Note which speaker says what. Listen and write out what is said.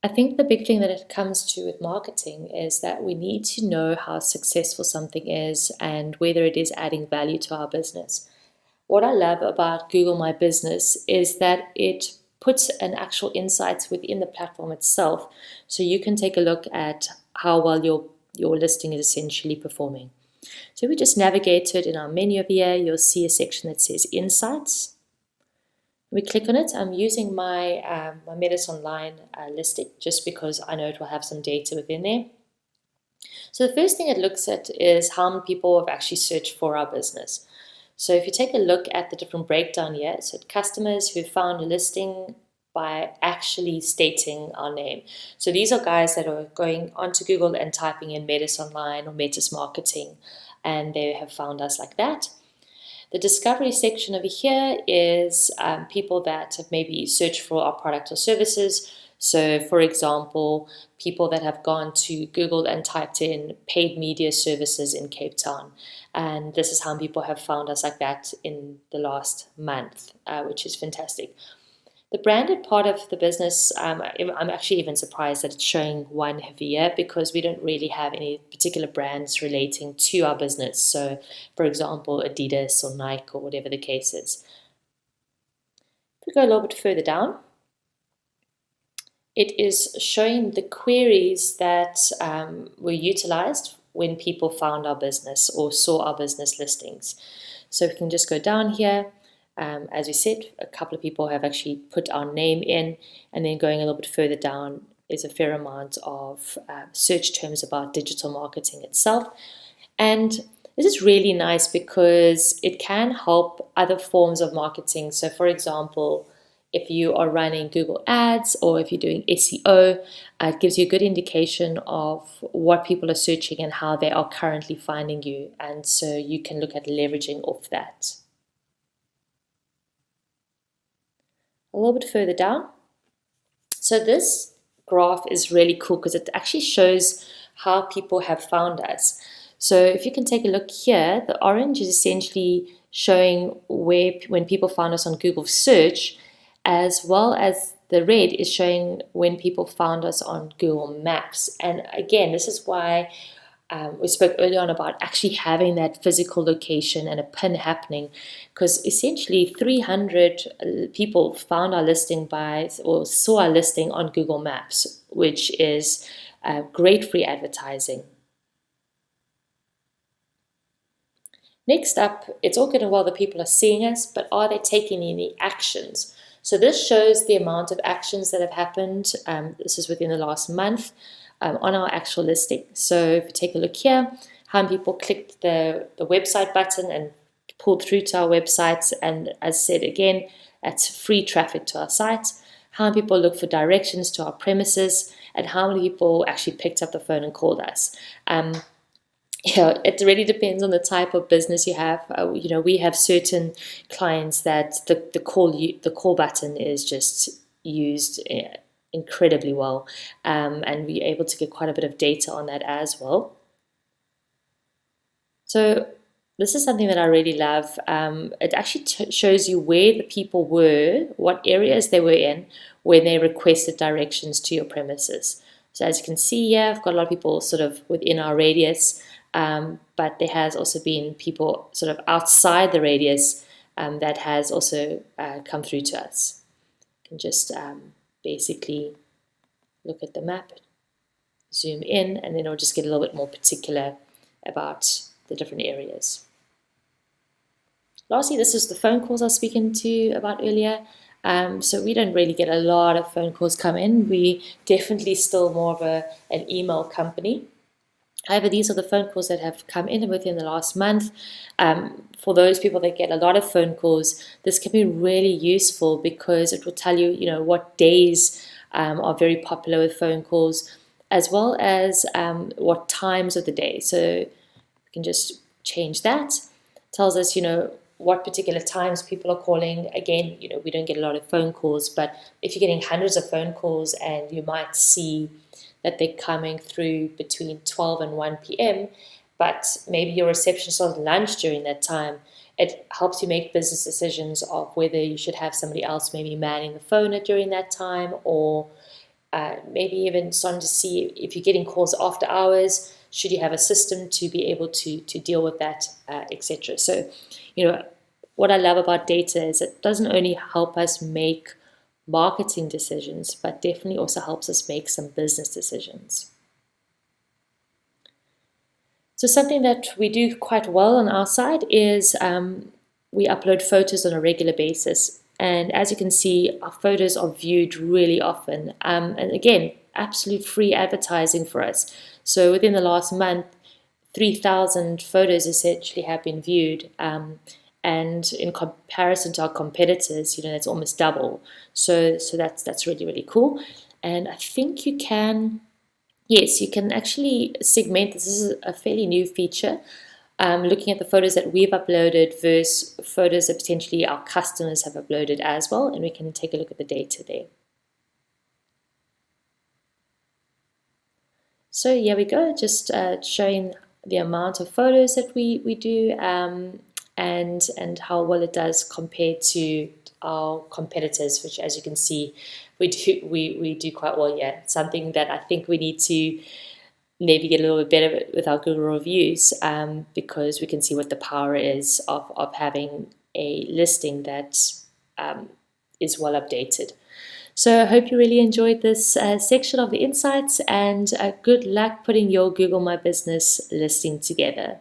Speaker 1: I think the big thing that it comes to with marketing is that we need to know how successful something is and whether it is adding value to our business. What I love about Google My Business is that it puts an actual insights within the platform itself, so you can take a look at how well your listing is essentially performing. So we just navigate to it in our menu over here. You'll see a section that says Insights. We click on it. I'm using my my Metis Online listing just because I know it will have some data within there. So the first thing it looks at is how many people have actually searched for our business. So if you take a look at the different breakdown here, so customers who found a listing by actually stating our name. So these are guys that are going onto Google and typing in Metis Online or Metis Marketing, and they have found us like that. The discovery section over here is people that have maybe searched for our product or services. So for example, people that have gone to Google and typed in paid media services in Cape Town. And this is how people have found us like that in the last month, which is fantastic. The branded part of the business, I'm actually even surprised that it's showing one here because we don't really have any particular brands relating to our business. So, for example, Adidas or Nike or whatever the case is. If we go a little bit further down, it is showing the queries that were utilized when people found our business or saw our business listings. So we can just go down here. As we said, a couple of people have actually put our name in, and then going a little bit further down is a fair amount of search terms about digital marketing itself. And this is really nice because it can help other forms of marketing. So for example, if you are running Google Ads or if you're doing SEO, it gives you a good indication of what people are searching and how they are currently finding you. And so you can look at leveraging off that. A little bit further down. So this graph is really cool because it actually shows how people have found us. So if you can take a look here, the orange is essentially showing when people found us on Google search, as well as the red is showing when people found us on Google Maps. And again, this is why we spoke earlier on about actually having that physical location and a pin happening, because essentially 300 people found our listing or saw our listing on Google Maps, which is great free advertising. Next up, it's all good and well that people are seeing us, but are they taking any actions? So this shows the amount of actions that have happened. This is within the last month. On our actual listing. So if you take a look here, how many people clicked the website button and pulled through to our website, and as said again, that's free traffic to our site. How many people look for directions to our premises, and how many people actually picked up the phone and called us. It really depends on the type of business you have. We have certain clients that the call button is just used incredibly well, and we're able to get quite a bit of data on that as well. So this is something that I really love. It actually shows you where the people were, what areas they were in when they requested directions to your premises. So as you can see here, I've got a lot of people sort of within our radius, but there has also been people sort of outside the radius that has also come through to us. You can just basically look at the map, zoom in, and then it'll just get a little bit more particular about the different areas. Lastly, this is the phone calls I was speaking to you about earlier. So we don't really get a lot of phone calls come in. We definitely still more of an email company. However, these are the phone calls that have come in within the last month. For those people that get a lot of phone calls, this can be really useful because it will tell you, what days are very popular with phone calls, as well as what times of the day. So you can just change that. It tells us, what particular times people are calling. Again, we don't get a lot of phone calls, but if you're getting hundreds of phone calls and you might see that they're coming through between 12 and 1 p.m., but maybe your receptionist is on lunch during that time, it helps you make business decisions of whether you should have somebody else maybe manning the phone during that time, or maybe even starting to see if you're getting calls after hours, should you have a system to be able to deal with that, etc. So, what I love about data is it doesn't only help us make marketing decisions, but definitely also helps us make some business decisions. So something that we do quite well on our side is we upload photos on a regular basis. And as you can see, our photos are viewed really often. And again, absolute free advertising for us. So within the last month, 3,000 photos essentially have been viewed. And in comparison to our competitors, that's almost double. So that's really, really cool. And I think you can, yes, you can actually segment. This is a fairly new feature. Looking at the photos that we've uploaded versus photos that potentially our customers have uploaded as well, and we can take a look at the data there. So here we go, just showing the amount of photos that we do and how well it does compared to our competitors, which, as you can see, we do quite well. Yeah, something that I think we need to maybe get a little bit better with our Google reviews, because we can see what the power is of having a listing that is well updated. So I hope you really enjoyed this section of the insights, and good luck putting your Google My Business listing together.